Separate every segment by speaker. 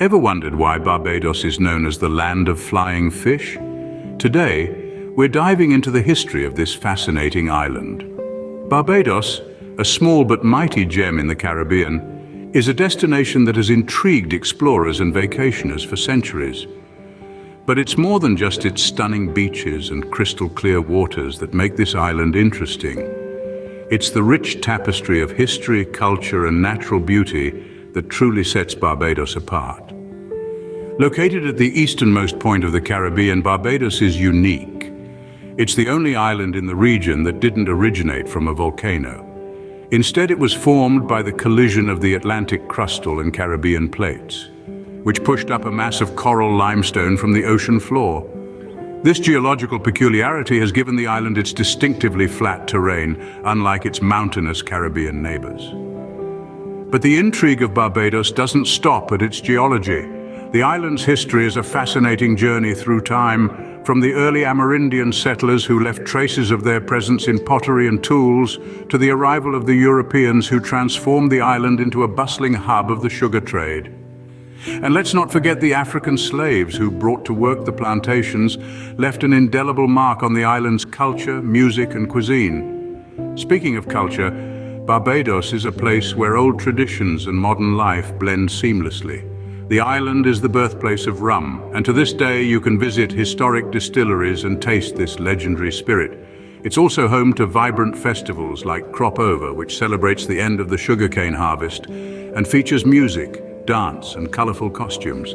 Speaker 1: Ever wondered why Barbados is known as the land of flying fish? Today, we're diving into the history of this fascinating island. Barbados, a small but mighty gem in the Caribbean, is a destination that has intrigued explorers and vacationers for centuries. But it's more than just its stunning beaches and crystal-clear waters that make this island interesting. It's the rich tapestry of history, culture, and natural beauty that truly sets Barbados apart. Located at the easternmost point of the Caribbean, Barbados is unique. It's the only island in the region that didn't originate from a volcano. Instead, it was formed by the collision of the Atlantic crustal and Caribbean plates, which pushed up a mass of coral limestone from the ocean floor. This geological peculiarity has given the island its distinctively flat terrain, unlike its mountainous Caribbean neighbors. But the intrigue of Barbados doesn't stop at its geology. The island's history is a fascinating journey through time, from the early Amerindian settlers who left traces of their presence in pottery and tools, to the arrival of the Europeans who transformed the island into a bustling hub of the sugar trade. And let's not forget the African slaves who, brought to work the plantations, left an indelible mark on the island's culture, music, and cuisine. Speaking of culture, Barbados is a place where old traditions and modern life blend seamlessly. The island is the birthplace of rum, and to this day you can visit historic distilleries and taste this legendary spirit. It's also home to vibrant festivals like Crop Over, which celebrates the end of the sugarcane harvest and features music, dance, and colorful costumes.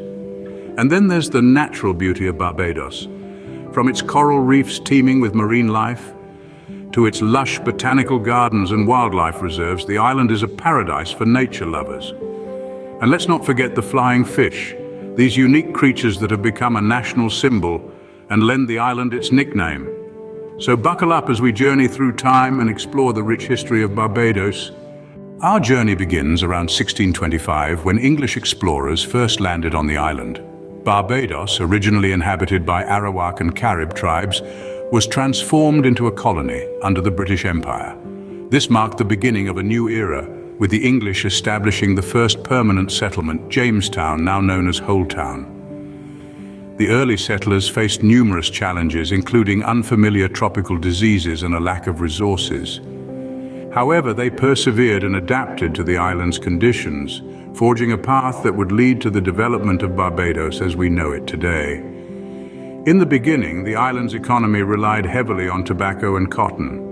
Speaker 1: And then there's the natural beauty of Barbados. From its coral reefs teeming with marine life, to its lush botanical gardens and wildlife reserves, the island is a paradise for nature lovers. And let's not forget the flying fish, these unique creatures that have become a national symbol and lend the island its nickname. So buckle up as we journey through time and explore the rich history of Barbados. Our journey begins around 1625 when English explorers first landed on the island. Barbados, originally inhabited by Arawak and Carib tribes, was transformed into a colony under the British Empire. This marked the beginning of a new era, with the English establishing the first permanent settlement, Jamestown, now known as Whole Town. The early settlers faced numerous challenges, including unfamiliar tropical diseases and a lack of resources. However, they persevered and adapted to the island's conditions, forging a path that would lead to the development of Barbados as we know it today. In the beginning, the island's economy relied heavily on tobacco and cotton.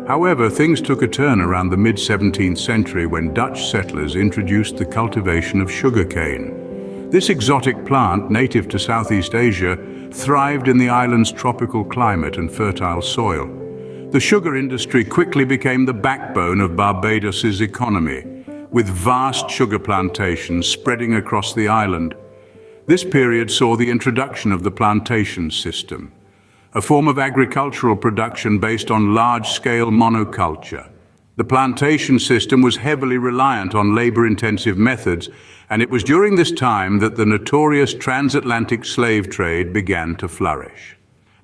Speaker 1: However, things took a turn around the mid-17th century when Dutch settlers introduced the cultivation of sugarcane. This exotic plant, native to Southeast Asia, thrived in the island's tropical climate and fertile soil. The sugar industry quickly became the backbone of Barbados's economy, with vast sugar plantations spreading across the island. This period saw the introduction of the plantation system, a form of agricultural production based on large-scale monoculture. The plantation system was heavily reliant on labor-intensive methods, and it was during this time that the notorious transatlantic slave trade began to flourish.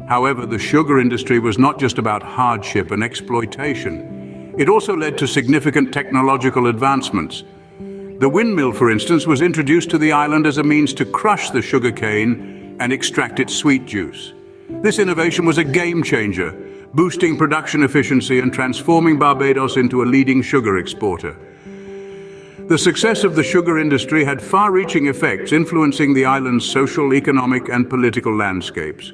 Speaker 1: However, the sugar industry was not just about hardship and exploitation. It also led to significant technological advancements. The windmill, for instance, was introduced to the island as a means to crush the sugarcane and extract its sweet juice. This innovation was a game changer, boosting production efficiency and transforming Barbados into a leading sugar exporter. The success of the sugar industry had far-reaching effects, influencing the island's social, economic, and political landscapes.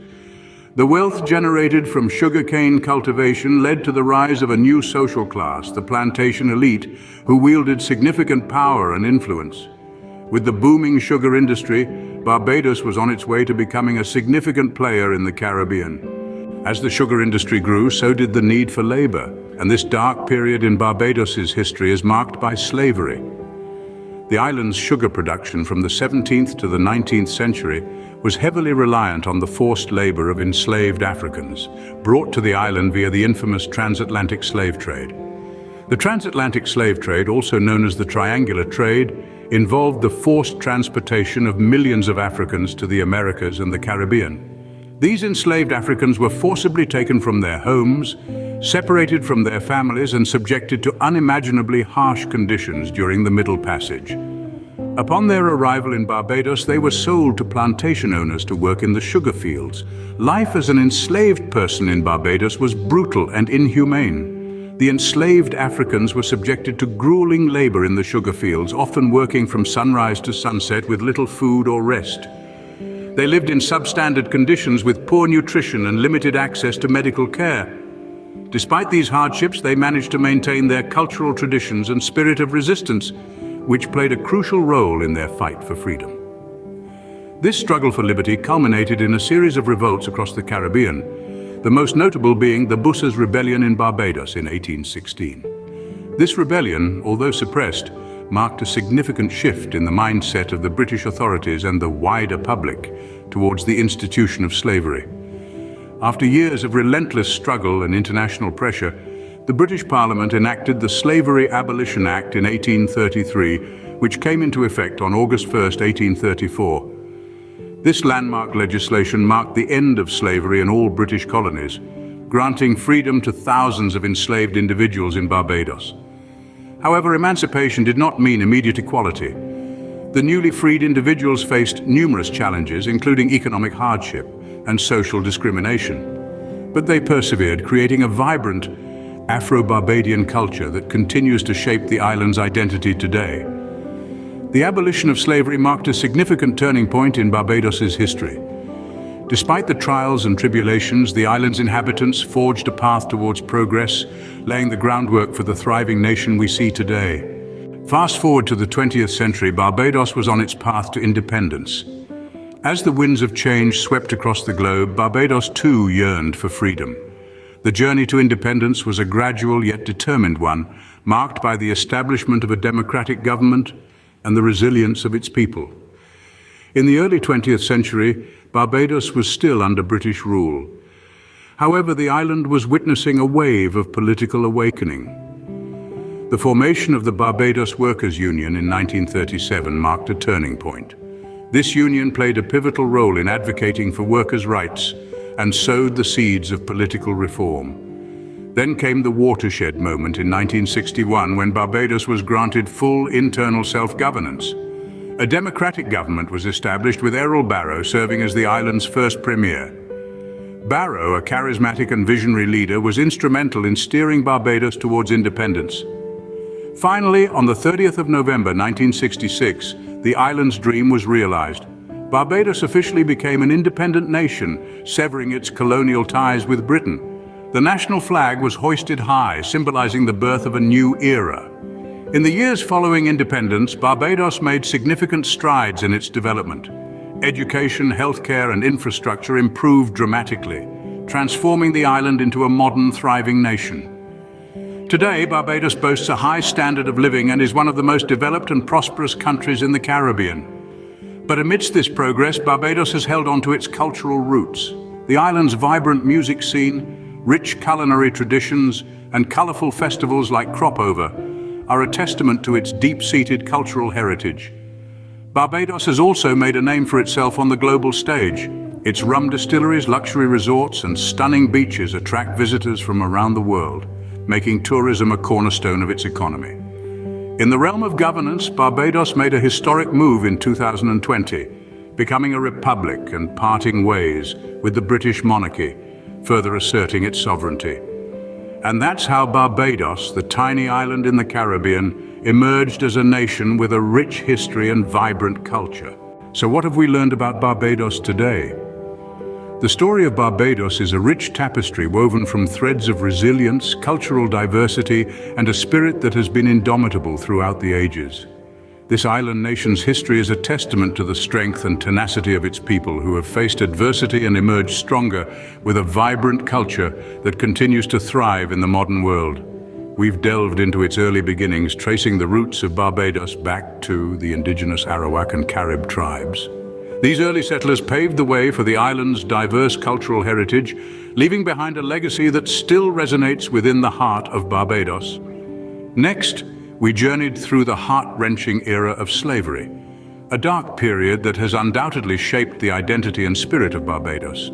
Speaker 1: The wealth generated from sugarcane cultivation led to the rise of a new social class, the plantation elite, who wielded significant power and influence. With the booming sugar industry, Barbados was on its way to becoming a significant player in the Caribbean. As the sugar industry grew, so did the need for labor, and this dark period in Barbados's history is marked by slavery. The island's sugar production from the 17th to the 19th century was heavily reliant on the forced labor of enslaved Africans, brought to the island via the infamous transatlantic slave trade. The transatlantic slave trade, also known as the triangular trade, involved the forced transportation of millions of Africans to the Americas and the Caribbean. These enslaved Africans were forcibly taken from their homes, separated from their families, and subjected to unimaginably harsh conditions during the Middle Passage. Upon their arrival in Barbados, they were sold to plantation owners to work in the sugar fields. Life as an enslaved person in Barbados was brutal and inhumane. The enslaved Africans were subjected to grueling labor in the sugar fields, often working from sunrise to sunset with little food or rest. They lived in substandard conditions with poor nutrition and limited access to medical care. Despite these hardships, they managed to maintain their cultural traditions and spirit of resistance, which played a crucial role in their fight for freedom. This struggle for liberty culminated in a series of revolts across the Caribbean, the most notable being the Bussas Rebellion in Barbados in 1816. This rebellion, although suppressed, marked a significant shift in the mindset of the British authorities and the wider public towards the institution of slavery. After years of relentless struggle and international pressure, the British Parliament enacted the Slavery Abolition Act in 1833, which came into effect on August 1, 1834. This landmark legislation marked the end of slavery in all British colonies, granting freedom to thousands of enslaved individuals in Barbados. However, emancipation did not mean immediate equality. The newly freed individuals faced numerous challenges, including economic hardship and social discrimination. But they persevered, creating a vibrant Afro-Barbadian culture that continues to shape the island's identity today. The abolition of slavery marked a significant turning point in Barbados's history. Despite the trials and tribulations, the island's inhabitants forged a path towards progress, laying the groundwork for the thriving nation we see today. Fast forward to the 20th century, Barbados was on its path to independence. As the winds of change swept across the globe, Barbados too yearned for freedom. The journey to independence was a gradual yet determined one, marked by the establishment of a democratic government and the resilience of its people. In the early 20th century, Barbados was still under British rule. However, the island was witnessing a wave of political awakening. The formation of the Barbados Workers' Union in 1937 marked a turning point. This union played a pivotal role in advocating for workers' rights and sowed the seeds of political reform. Then came the watershed moment in 1961, when Barbados was granted full internal self-governance. A democratic government was established with Errol Barrow serving as the island's first premier. Barrow, a charismatic and visionary leader, was instrumental in steering Barbados towards independence. Finally, on the 30th of November 1966, the island's dream was realized. Barbados officially became an independent nation, severing its colonial ties with Britain. The national flag was hoisted high, symbolizing the birth of a new era. In the years following independence, Barbados made significant strides in its development. Education, healthcare, and infrastructure improved dramatically, transforming the island into a modern, thriving nation. Today, Barbados boasts a high standard of living and is one of the most developed and prosperous countries in the Caribbean. But amidst this progress, Barbados has held on to its cultural roots. The island's vibrant music scene, rich culinary traditions, and colorful festivals like Crop Over are a testament to its deep-seated cultural heritage. Barbados has also made a name for itself on the global stage. Its rum distilleries, luxury resorts, and stunning beaches attract visitors from around the world, making tourism a cornerstone of its economy. In the realm of governance, Barbados made a historic move in 2020, becoming a republic and parting ways with the British monarchy, further asserting its sovereignty. And that's how Barbados, the tiny island in the Caribbean, emerged as a nation with a rich history and vibrant culture. So what have we learned about Barbados today? The story of Barbados is a rich tapestry woven from threads of resilience, cultural diversity, and a spirit that has been indomitable throughout the ages. This island nation's history is a testament to the strength and tenacity of its people, who have faced adversity and emerged stronger with a vibrant culture that continues to thrive in the modern world. We've delved into its early beginnings, tracing the roots of Barbados back to the indigenous Arawak and Carib tribes. These early settlers paved the way for the island's diverse cultural heritage, leaving behind a legacy that still resonates within the heart of Barbados. Next, we journeyed through the heart-wrenching era of slavery, a dark period that has undoubtedly shaped the identity and spirit of Barbados.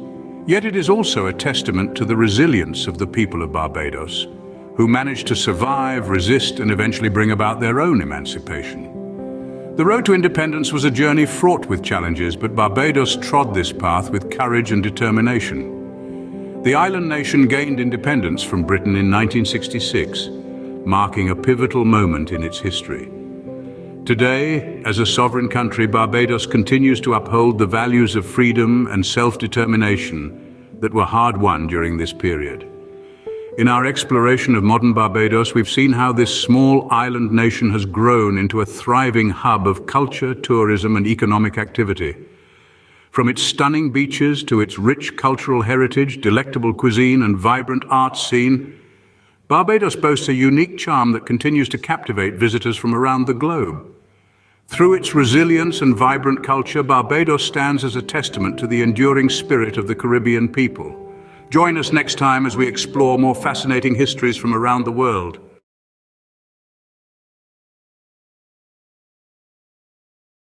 Speaker 1: Yet it is also a testament to the resilience of the people of Barbados, who managed to survive, resist, and eventually bring about their own emancipation. The road to independence was a journey fraught with challenges, but Barbados trod this path with courage and determination. The island nation gained independence from Britain in 1966, marking a pivotal moment in its history. Today, as a sovereign country, Barbados continues to uphold the values of freedom and self-determination that were hard-won during this period. In our exploration of modern Barbados, we've seen how this small island nation has grown into a thriving hub of culture, tourism, and economic activity. From its stunning beaches to its rich cultural heritage, delectable cuisine, and vibrant arts scene, Barbados boasts a unique charm that continues to captivate visitors from around the globe. Through its resilience and vibrant culture, Barbados stands as a testament to the enduring spirit of the Caribbean people. Join us next time as we explore more fascinating histories from around the world.